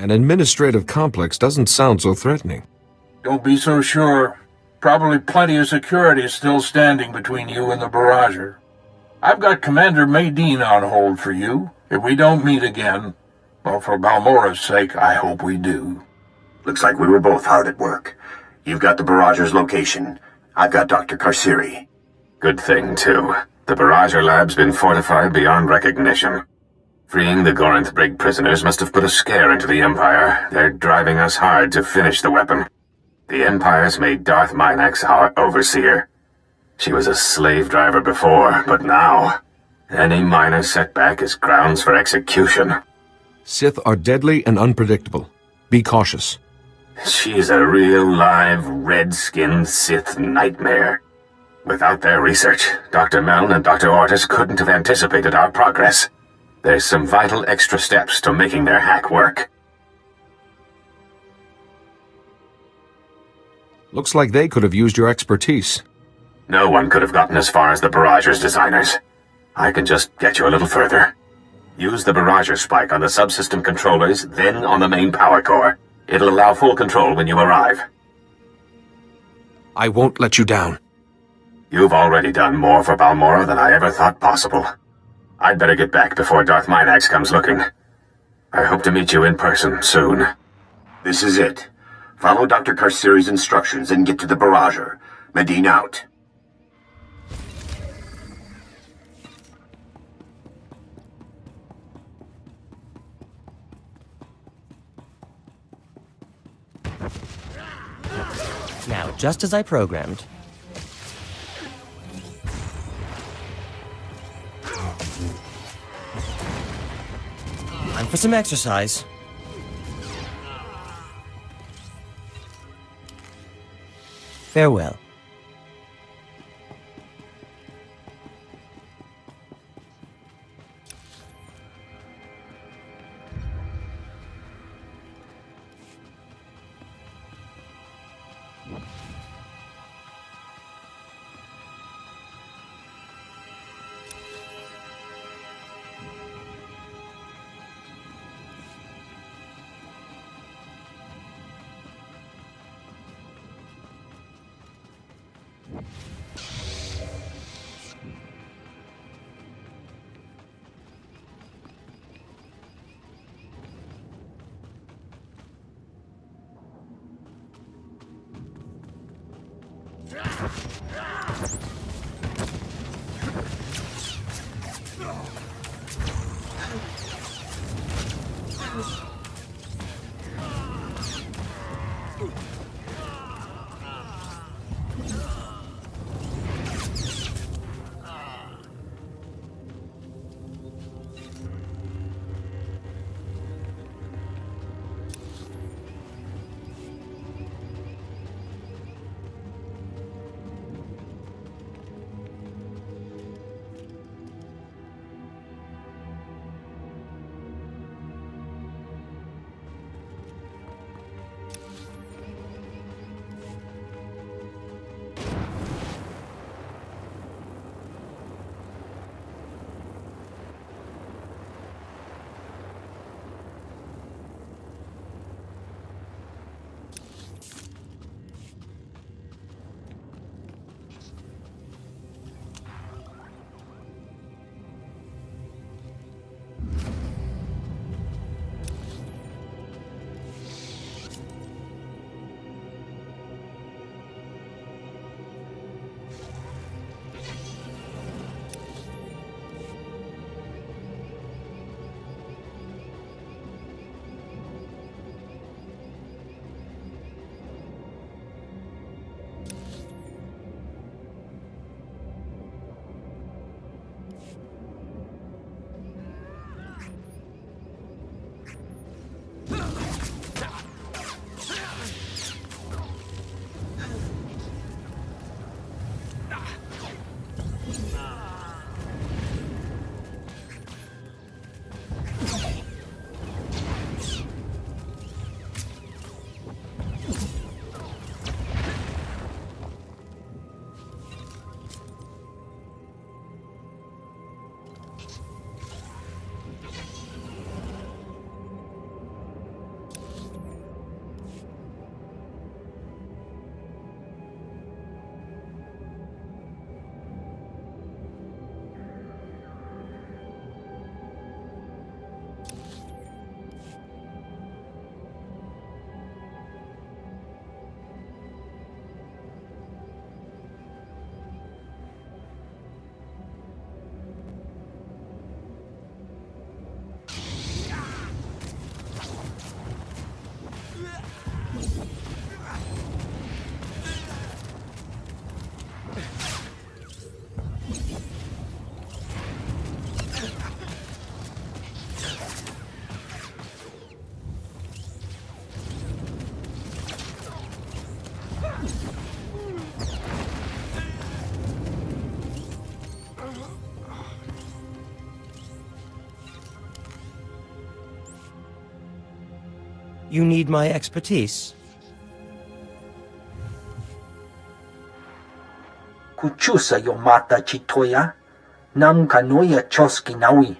An administrative complex doesn't sound so threatening. Don't be so sure. Probably plenty of security still standing between you and the barrager. I've got Commander Madine on hold for you. If we don't meet again, well, for Balmorra's sake, I hope we do. Looks like we were both hard at work. You've got the barrager's location. I've got Dr. Carceri. Good thing, too. The barrager lab's been fortified beyond recognition. Freeing the Gorinth Brig prisoners must have put a scare into the Empire. They're driving us hard to finish the weapon. The Empire's made Darth Minax our overseer. She was a slave driver before, but now, any minor setback is grounds for execution. Sith are deadly and unpredictable. Be cautious. She's a real live, red-skinned Sith nightmare. Without their research, Dr. Meln and Dr. Ortis couldn't have anticipated our progress. There's some vital extra steps to making their hack work. Looks like they could have used your expertise. No one could have gotten as far as the barrager's designers. I can just get you a little further. Use the barrager spike on the subsystem controllers, then on the main power core. It'll allow full control when you arrive. I won't let you down. You've already done more for Balmorra than I ever thought possible. I'd better get back before Darth Minax comes looking. I hope to meet you in person soon. This is it. Follow Dr. Carceri's instructions and get to the barrager. Madine out. Now, just as I programmed. Time for some exercise. Farewell. You need my expertise? Kuchusa yo mata chitoya, nam kanoya choski nawi.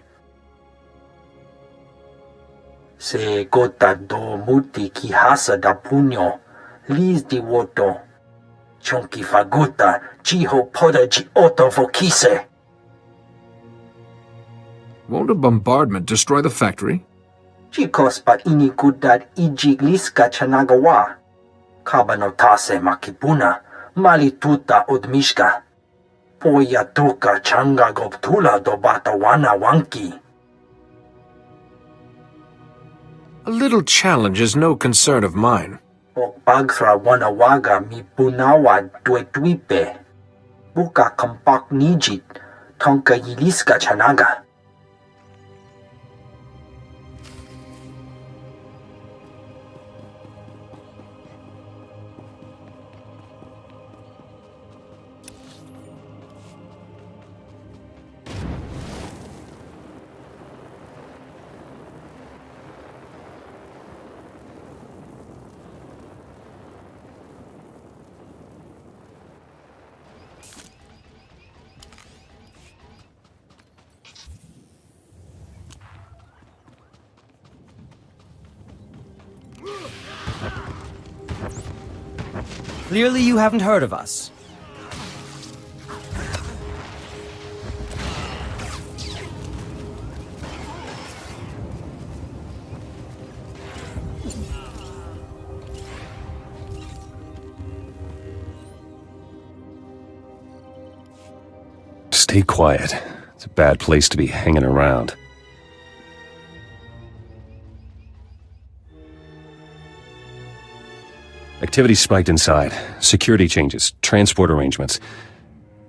Se gota do muti ki hasa da punyo, lis di woto. Chonki faguta, chiho poda ji oto vokise. Won't a bombardment destroy the factory? Chikos pa inikudad ijigliska chanagawa. Kabanotase makipuna, malituta odmishka. Poya tuka changa goptula do batawana wanki. A little challenge is no concern of mine. Bagthra wanawaga mi punawa dwetuipe. Buka kampak nijit, tonka yiliska chanaga. Clearly you haven't heard of us. Stay quiet. It's a bad place to be hanging around. Activity spiked inside. Security changes, transport arrangements.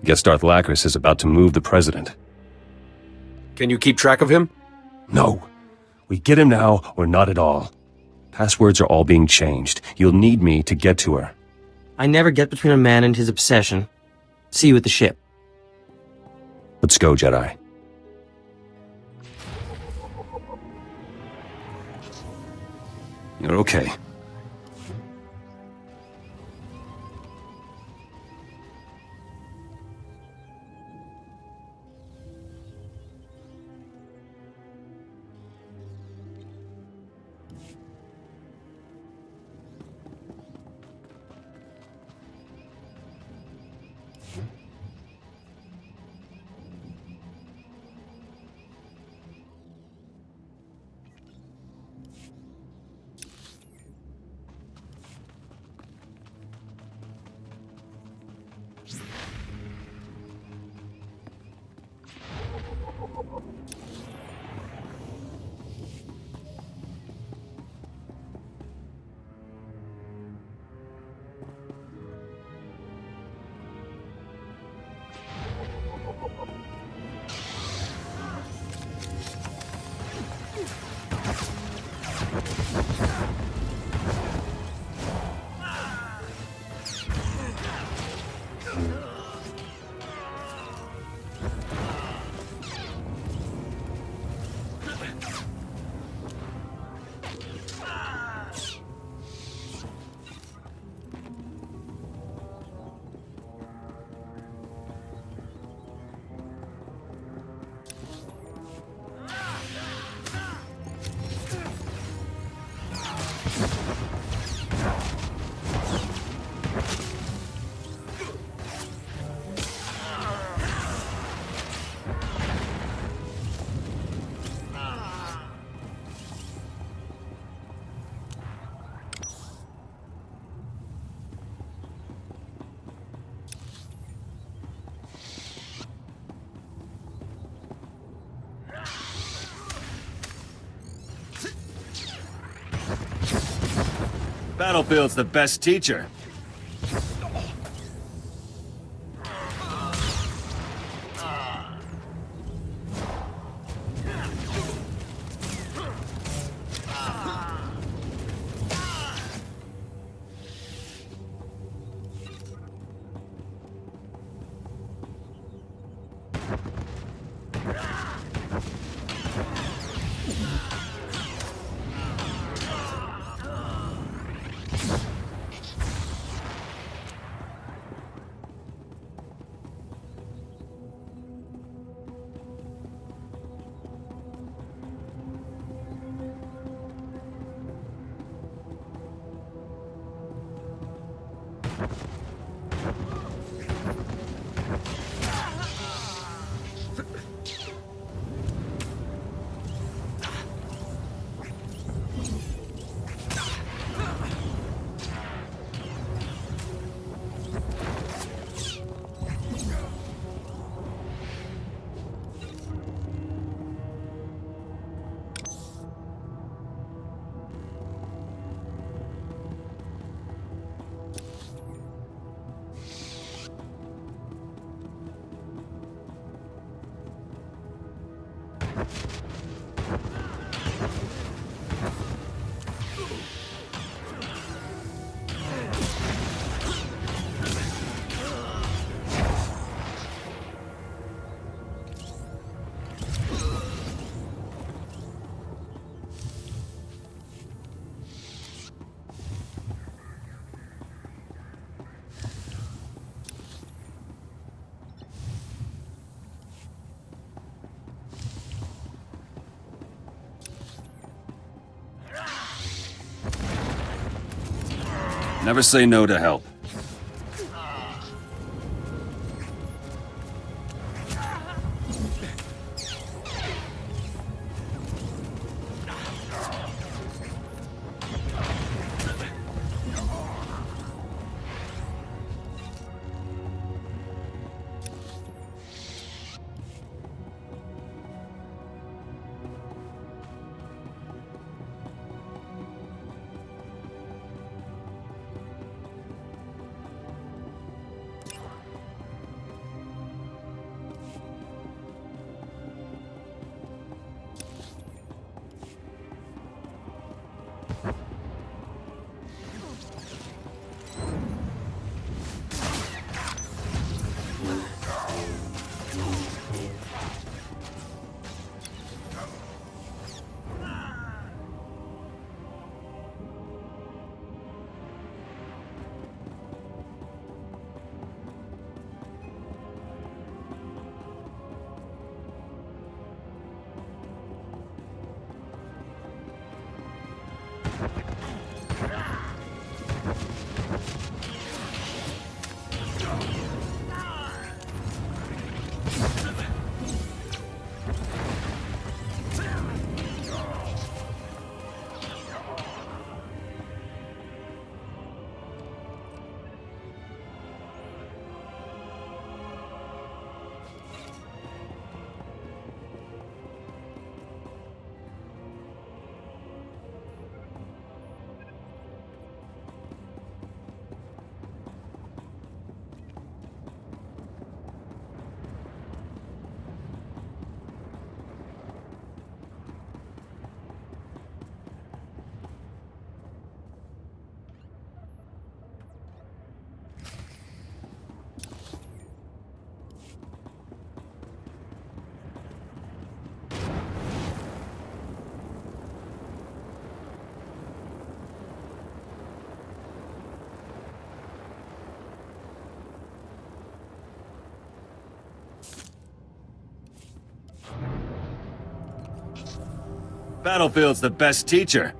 Guess Darth Lacris is about to move the president. Can you keep track of him? No. We get him now, or not at all. Passwords are all being changed. You'll need me to get to her. I never get between a man and his obsession. See you at the ship. Let's go, Jedi. You're okay. Battlefield's the best teacher. Never say no to help. Battlefield's the best teacher.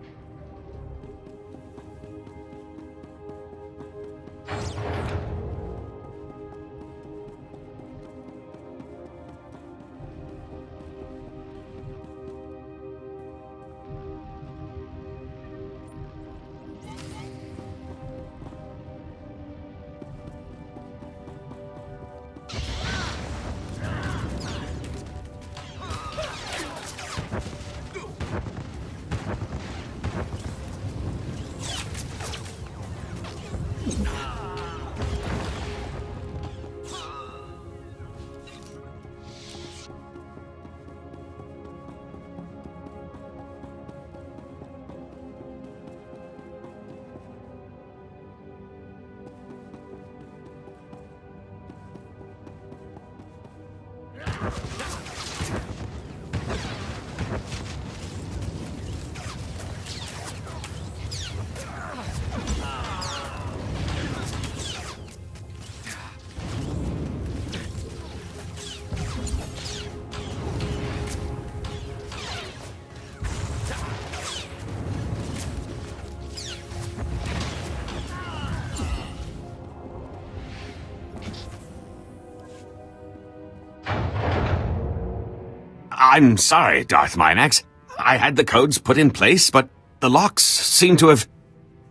I'm sorry, Darth Minax. I had the codes put in place, but the locks seem to have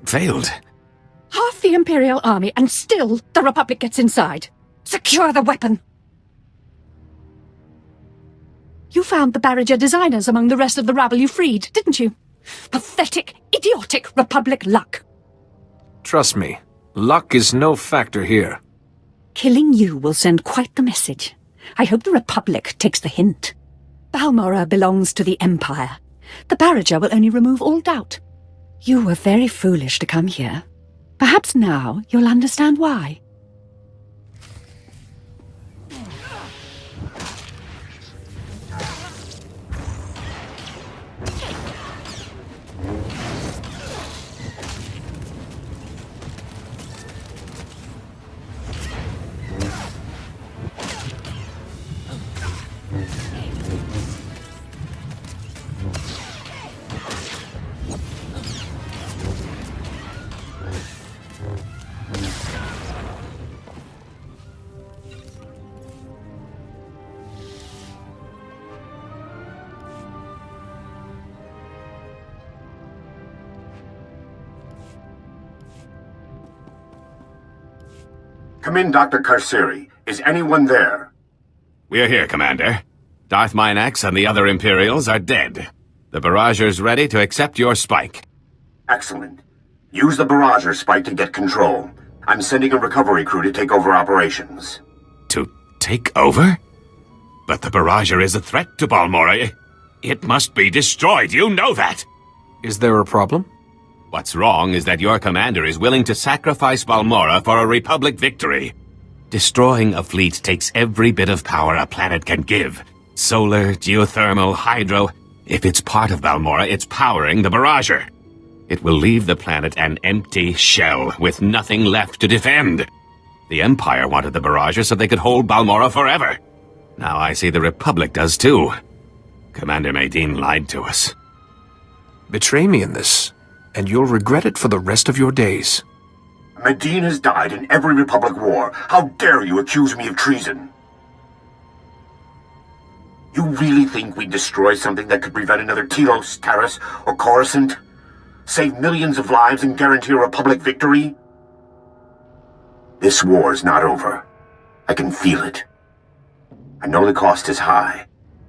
failed. Half the Imperial army, and still the Republic gets inside. Secure the weapon. You found the Barriger designers among the rest of the rabble you freed, didn't you? Pathetic, idiotic Republic luck. Trust me, luck is no factor here. Killing you will send quite the message. I hope the Republic takes the hint. Balmorra belongs to the Empire. The Barriger will only remove all doubt. You were very foolish to come here. Perhaps now you'll understand why. Come in, Dr. Karsiri. Is anyone there? We're here, Commander. Darth Minax and the other Imperials are dead. The Barrager's ready to accept your spike. Excellent. Use the Barrager spike to get control. I'm sending a recovery crew to take over operations. To take over? But the Barrager is a threat to Balmorra. It must be destroyed, you know that! Is there a problem? What's wrong is that your commander is willing to sacrifice Balmorra for a Republic victory. Destroying a fleet takes every bit of power a planet can give. Solar, geothermal, hydro. If it's part of Balmorra, it's powering the Barrager. It will leave the planet an empty shell, with nothing left to defend. The Empire wanted the Barrager so they could hold Balmorra forever. Now I see the Republic does too. Commander Medine lied to us. Betray me in this, and you'll regret it for the rest of your days. Medine has died in every Republic war. How dare you accuse me of treason? You really think we'd destroy something that could prevent another Telos, Taris, or Coruscant? Save millions of lives and guarantee a Republic victory? This war's not over. I can feel it. I know the cost is high,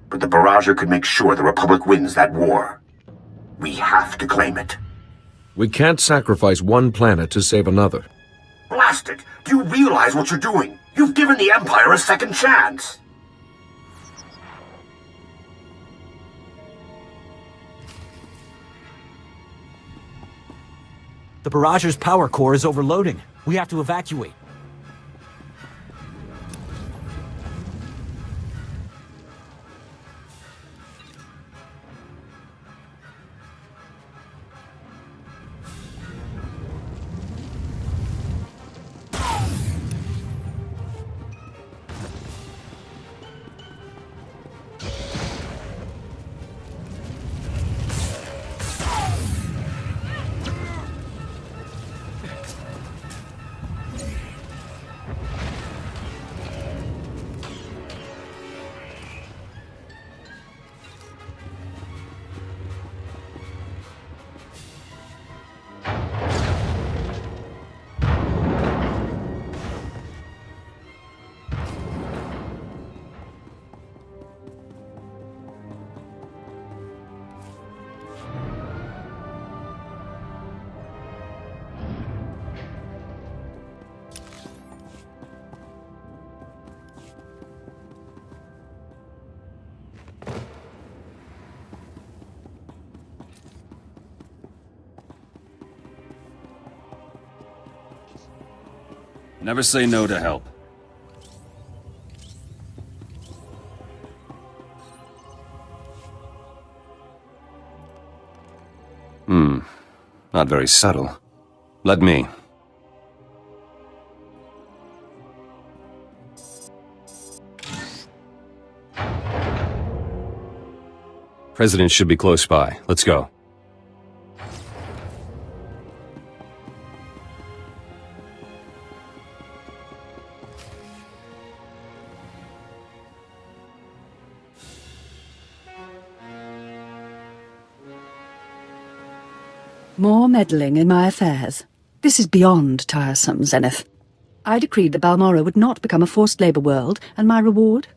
but the Barrager could make sure the Republic wins that war. We have to claim it. We can't sacrifice one planet to save another. Blast it! Do you realize what you're doing? You've given the Empire a second chance! The Barrager's power core is overloading. We have to evacuate. Never say no to help. Not very subtle. Let me. President should be close by. Let's go. More meddling in my affairs. This is beyond tiresome, Zenith. I decreed that Balmorra would not become a forced labor world, and my reward?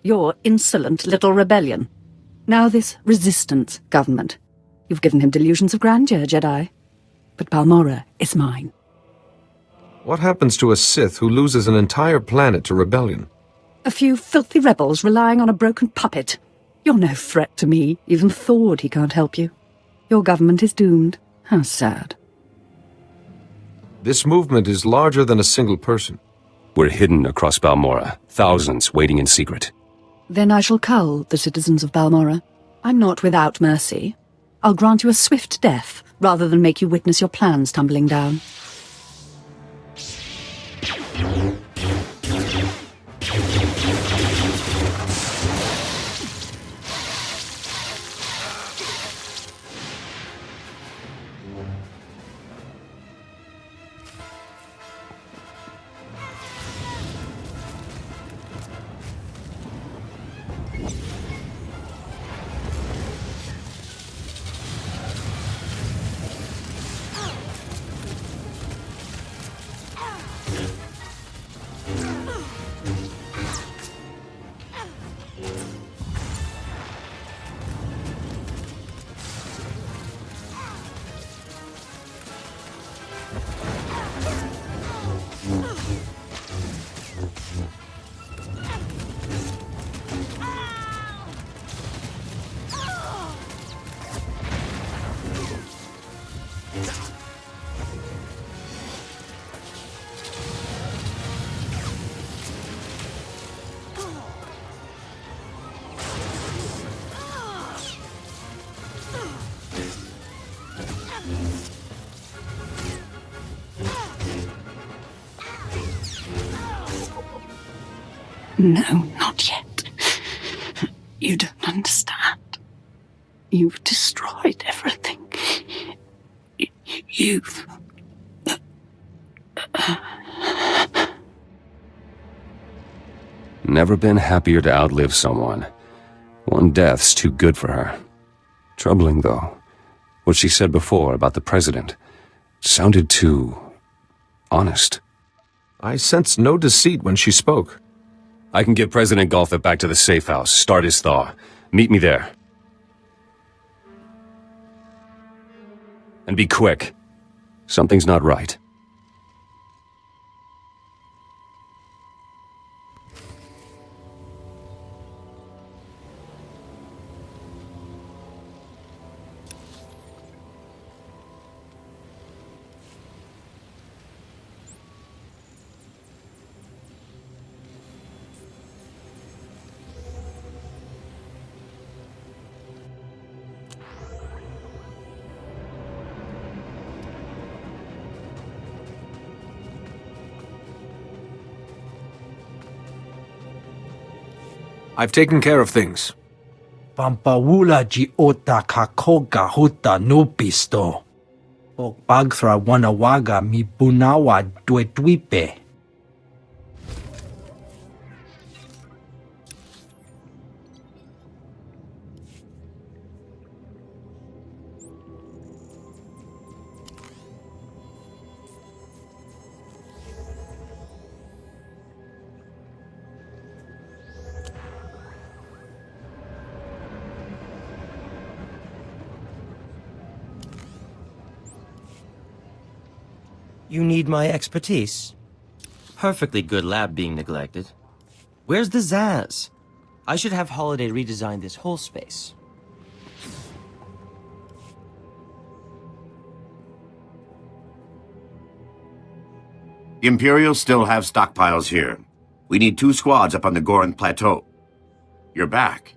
Your insolent little rebellion. Now this resistance government. You've given him delusions of grandeur, Jedi. But Balmorra is mine. What happens to a Sith who loses an entire planet to rebellion? A few filthy rebels relying on a broken puppet. You're no threat to me. Even Thord, he can't help you. Your government is doomed. How sad. This movement is larger than a single person. We're hidden across Balmorra, thousands waiting in secret. Then I shall cull the citizens of Balmorra. I'm not without mercy. I'll grant you a swift death, rather than make you witness your plans tumbling down. No, not yet. You don't understand. You've destroyed everything. You've... Never been happier to outlive someone. One death's too good for her. Troubling, though. What she said before about the president sounded too... honest. I sensed no deceit when she spoke. I can get President Galtha back to the safe house, start his thaw. Meet me there. And be quick. Something's not right. I've taken care of things. Pampawula ji ota kakoga huta nupisto. Ok bagthra wanawaga mi bunawa dwedwipe. You need my expertise? Perfectly good lab being neglected. Where's the Zaz? I should have Holiday redesign this whole space. The Imperials still have stockpiles here. We need 2 squads up on the Goran Plateau. You're back.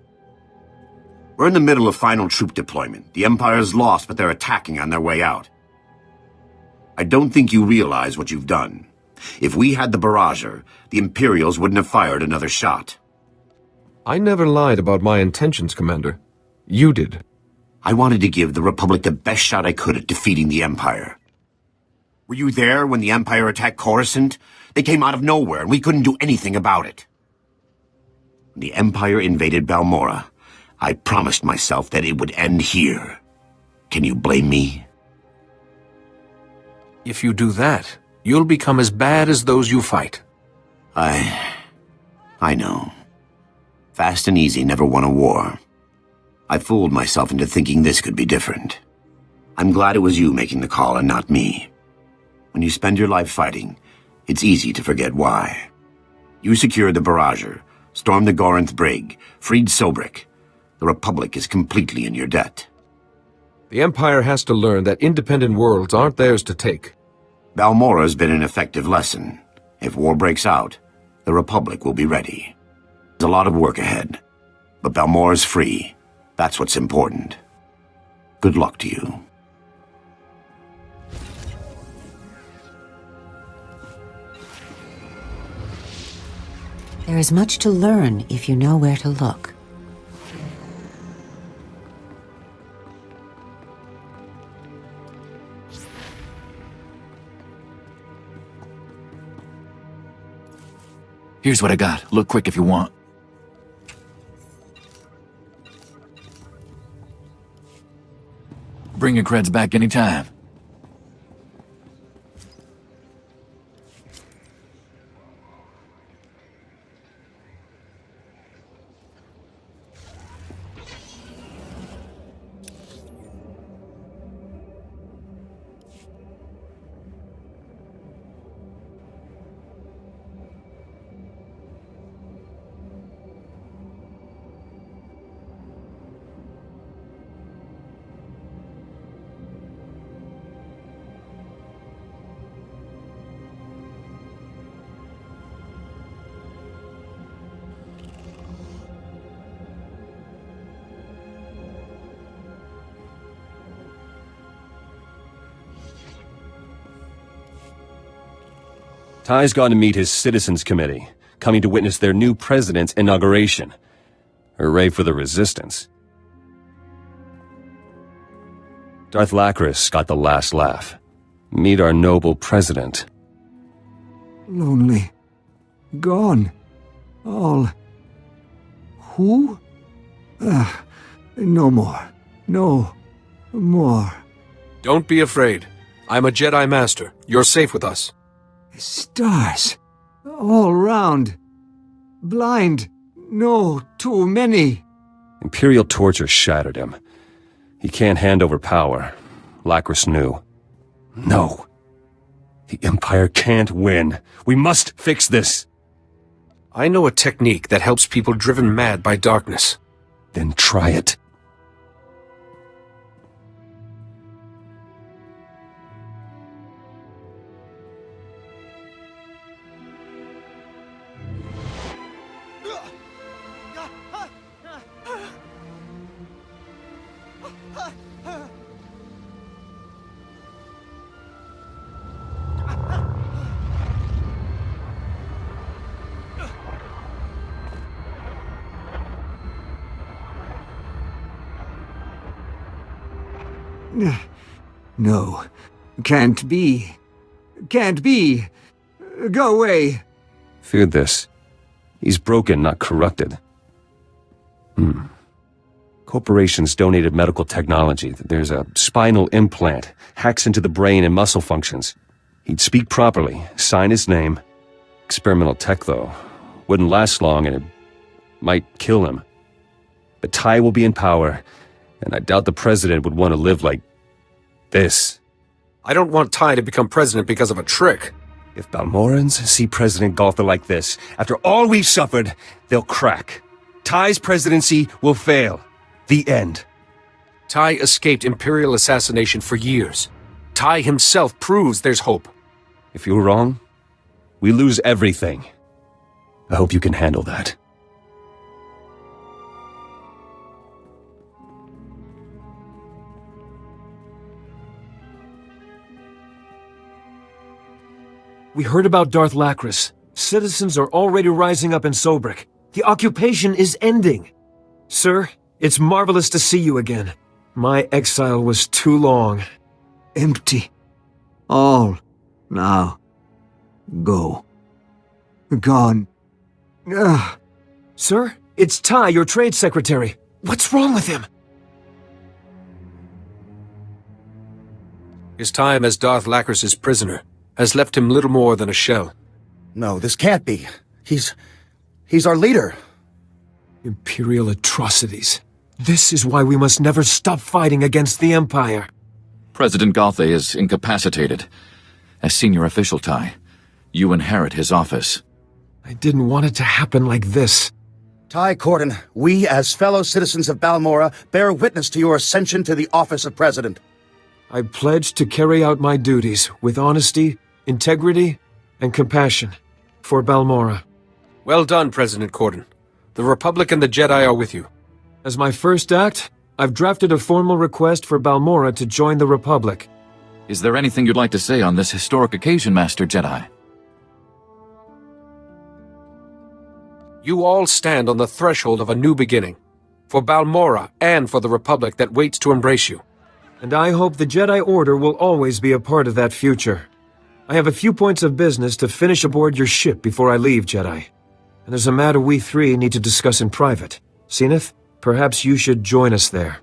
We're in the middle of final troop deployment. The Empire's lost, but they're attacking on their way out. I don't think you realize what you've done. If we had the barrager, the Imperials wouldn't have fired another shot. I never lied about my intentions, Commander. You did. I wanted to give the Republic the best shot I could at defeating the Empire. Were you there when the Empire attacked Coruscant? They came out of nowhere, and we couldn't do anything about it. When the Empire invaded Balmorra, I promised myself that it would end here. Can you blame me? If you do that, you'll become as bad as those you fight. I know. Fast and easy never won a war. I fooled myself into thinking this could be different. I'm glad it was you making the call and not me. When you spend your life fighting, it's easy to forget why. You secured the Barrager, stormed the Gorinth Brig, freed Sobrik. The Republic is completely in your debt. The Empire has to learn that independent worlds aren't theirs to take. Balmorra's been an effective lesson. If war breaks out, the Republic will be ready. There's a lot of work ahead, but Balmorra's free. That's what's important. Good luck to you. There is much to learn if you know where to look. Here's what I got. Look quick if you want. Bring your creds back anytime. Ty's gone to meet his Citizens Committee, coming to witness their new president's inauguration. Hooray for the Resistance. Darth Lacris got the last laugh. Meet our noble president. Lonely. Gone. All. Who? No more. No more. Don't be afraid. I'm a Jedi Master. You're safe with us. Stars. All round. Blind. No, too many. Imperial torture shattered him. He can't hand over power. Lacris knew. No. The Empire can't win. We must fix this. I know a technique that helps people driven mad by darkness. Then try it. No. Can't be. Can't be. Go away. Feared this. He's broken, not corrupted. Corporations donated medical technology. There's a spinal implant. Hacks into the brain and muscle functions. He'd speak properly, sign his name. Experimental tech, though. Wouldn't last long and it might kill him. But Ty will be in power, and I doubt the president would want to live like this. I don't want Ty to become president because of a trick. If Balmorrans see President Galtha like this, after all we've suffered, they'll crack. Ty's presidency will fail. The end. Ty escaped Imperial assassination for years. Ty himself proves there's hope. If you're wrong, we lose everything. I hope you can handle that. We heard about Darth Lacris. Citizens are already rising up in Sobrik. The occupation is ending. Sir, it's marvelous to see you again. My exile was too long. Empty. All. Now. Go. Gone. Sir, it's Ty, your trade secretary. What's wrong with him? His time as Darth Lacris's prisoner has left him little more than a shell. No, this can't be. He's our leader. Imperial atrocities. This is why we must never stop fighting against the Empire. President Gothe is incapacitated. As senior official, Ty, you inherit his office. I didn't want it to happen like this. Ty Corden, we as fellow citizens of Balmorra bear witness to your ascension to the office of President. I pledge to carry out my duties with honesty, integrity, and compassion for Balmorra. Well done, President Corden. The Republic and the Jedi are with you. As my first act, I've drafted a formal request for Balmorra to join the Republic. Is there anything you'd like to say on this historic occasion, Master Jedi? You all stand on the threshold of a new beginning, for Balmorra and for the Republic that waits to embrace you. And I hope the Jedi Order will always be a part of that future. I have a few points of business to finish aboard your ship before I leave, Jedi. And there's a matter we three need to discuss in private. Zenith, perhaps you should join us there.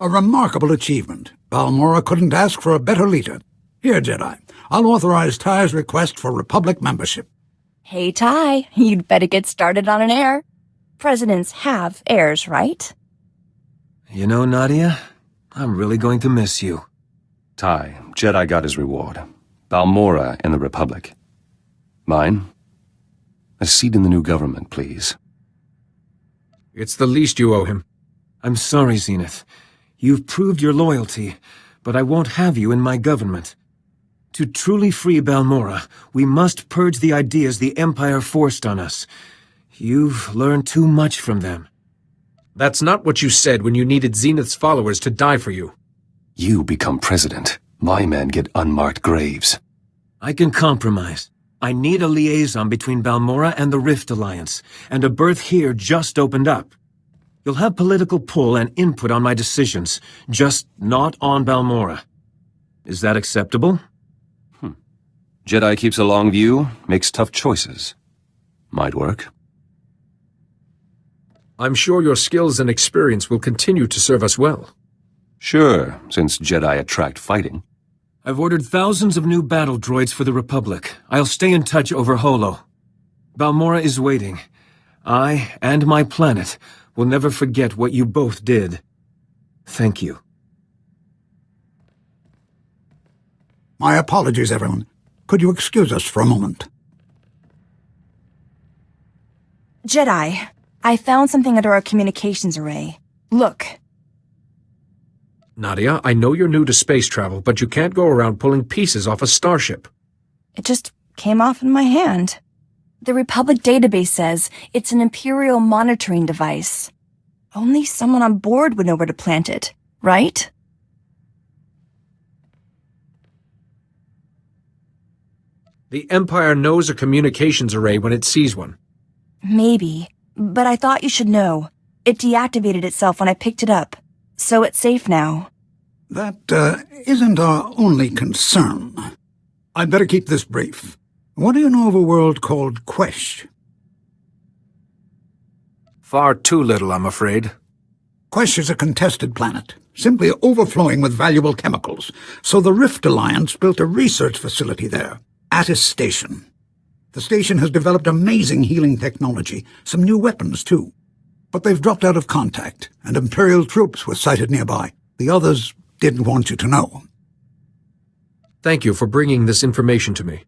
A remarkable achievement. Balmorra couldn't ask for a better leader. Here, Jedi, I'll authorize Ty's request for Republic membership. Hey, Ty, you'd better get started on an heir. Presidents have heirs, right? You know, Nadia, I'm really going to miss you. Ty, Jedi got his reward. Balmorra and the Republic. Mine? A seat in the new government, please. It's the least you owe him. I'm sorry, Zenith. You've proved your loyalty, but I won't have you in my government. To truly free Balmorra, we must purge the ideas the Empire forced on us. You've learned too much from them. That's not what you said when you needed Zenith's followers to die for you. You become president. My men get unmarked graves. I can compromise. I need a liaison between Balmorra and the Rift Alliance, and a berth here just opened up. You'll have political pull and input on my decisions, just not on Balmorra. Is that acceptable? Jedi keeps a long view, makes tough choices. Might work. I'm sure your skills and experience will continue to serve us well. Sure, since Jedi attract fighting. I've ordered thousands of new battle droids for the Republic. I'll stay in touch over Holo. Balmorra is waiting. I, and my planet, will never forget what you both did. Thank you. My apologies, everyone. Could you excuse us for a moment? Jedi, I found something under our communications array. Look. Nadia, I know you're new to space travel, but you can't go around pulling pieces off a starship. It just came off in my hand. The Republic database says it's an Imperial monitoring device. Only someone on board would know where to plant it, right? The Empire knows a communications array when it sees one. Maybe, but I thought you should know. It deactivated itself when I picked it up, so it's safe now. That isn't our only concern. I'd better keep this brief. What do you know of a world called Quesh? Far too little, I'm afraid. Quesh is a contested planet, simply overflowing with valuable chemicals, so the Rift Alliance built a research facility there, at a station. The station has developed amazing healing technology, some new weapons, too. But they've dropped out of contact, and Imperial troops were sighted nearby. The others didn't want you to know. Thank you for bringing this information to me.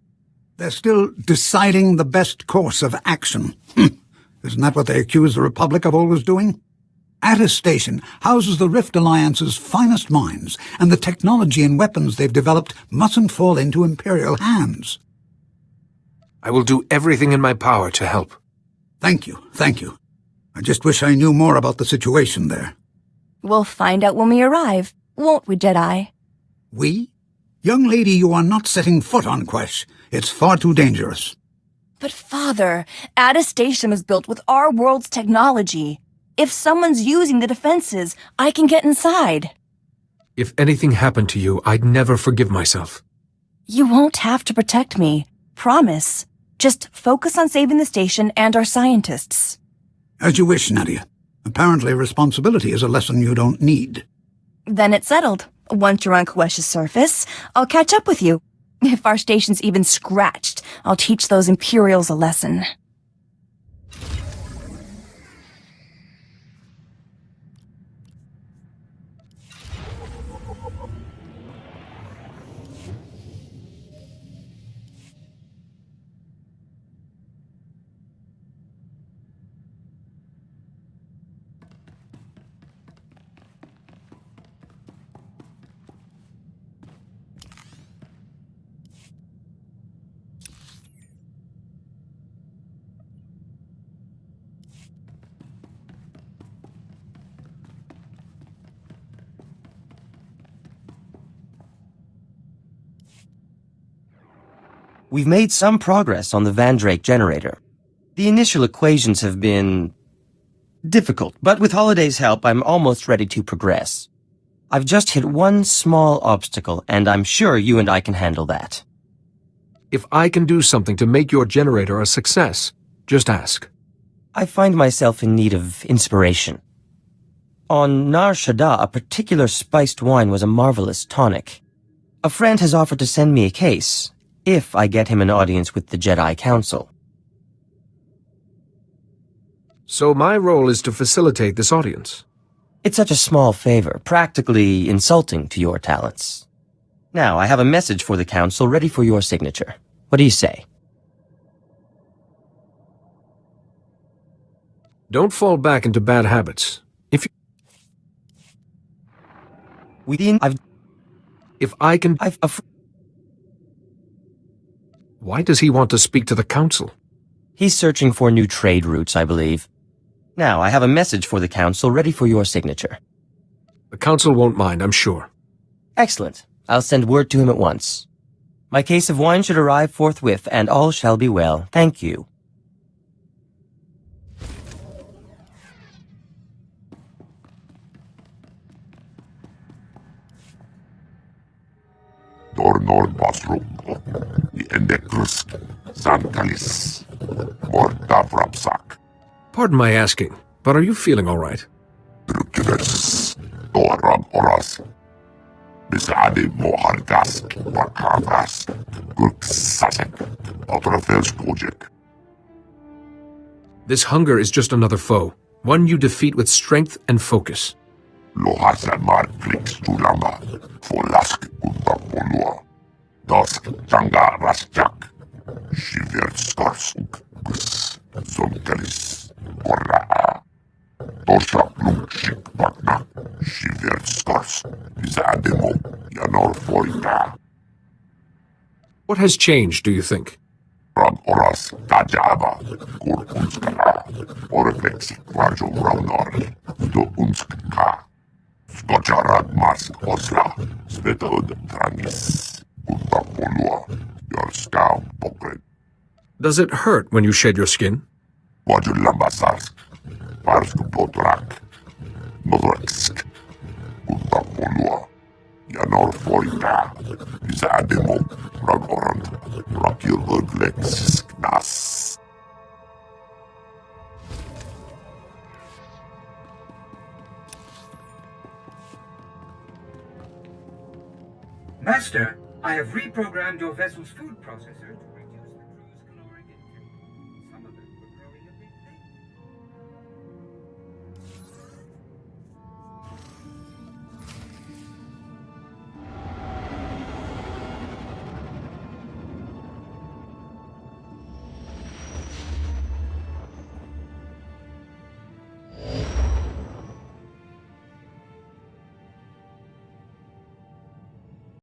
They're still deciding the best course of action. Isn't that what they accuse the Republic of always doing? Attis Station houses the Rift Alliance's finest minds, and the technology and weapons they've developed mustn't fall into Imperial hands. I will do everything in my power to help. Thank you, thank you. I just wish I knew more about the situation there. We'll find out when we arrive, won't we, Jedi? We? Young lady, you are not setting foot on Quesh. It's far too dangerous. But Father, Attis Station was built with our world's technology. If someone's using the defenses, I can get inside. If anything happened to you, I'd never forgive myself. You won't have to protect me. Promise. Just focus on saving the station and our scientists. As you wish, Nadia. Apparently responsibility is a lesson you don't need. Then it's settled. Once you're on Quesh's surface, I'll catch up with you. If our station's even scratched, I'll teach those Imperials a lesson. We've made some progress on the Vandrake generator. The initial equations have been difficult, but with Holiday's help, I'm almost ready to progress. I've just hit one small obstacle, and I'm sure you and I can handle that. If I can do something to make your generator a success, just ask. I find myself in need of inspiration. On Nar Shaddaa, a particular spiced wine was a marvelous tonic. A friend has offered to send me a case, if I get him an audience with the Jedi Council. So my role is to facilitate this audience? It's such a small favor, practically insulting to your talents. Now, I have a message for the Council ready for your signature. What do you say? Don't fall back into bad habits. If Why does he want to speak to the Council? He's searching for new trade routes, I believe. Now, I have a message for the Council ready for your signature. The Council won't mind, I'm sure. Excellent. I'll send word to him at once. My case of wine should arrive forthwith, and all shall be well. Thank you. Dornor Basrum, the Endecrus, Zankalis, Mordavrapsak. Pardon my asking, but are you feeling all right? Drukides, Doram Oras, Bisadi Mohargask, Bakavas, Gurksasek, Otrafelstojek. This hunger is just another foe, one you defeat with strength and focus. Lohasamar Flix Tulama, Folask Untapolua, Dosk Janga Rasjak, Shivertskarsk, Gus, Zonkalis, Korraa, Tosha Plumchik Bakna, Shivertskarsk, Zademo, Yanor Foika. What has changed, do you think? Ram Oras Tajaba, Kurkunskara, Oreflexik Vajo Raunor, Do Unskka. Skocharad Mask Osla, Svetod Trangis, Untapolua, your scout Pokred. Does it hurt when you shed your skin? Wajulambasarsk, Parsk Potrak, Novreksk, Untapolua, Yanor Foika, Zademo, Ragorant, Rakil Urglexisk Nas. Master, I have reprogrammed your vessel's food processor to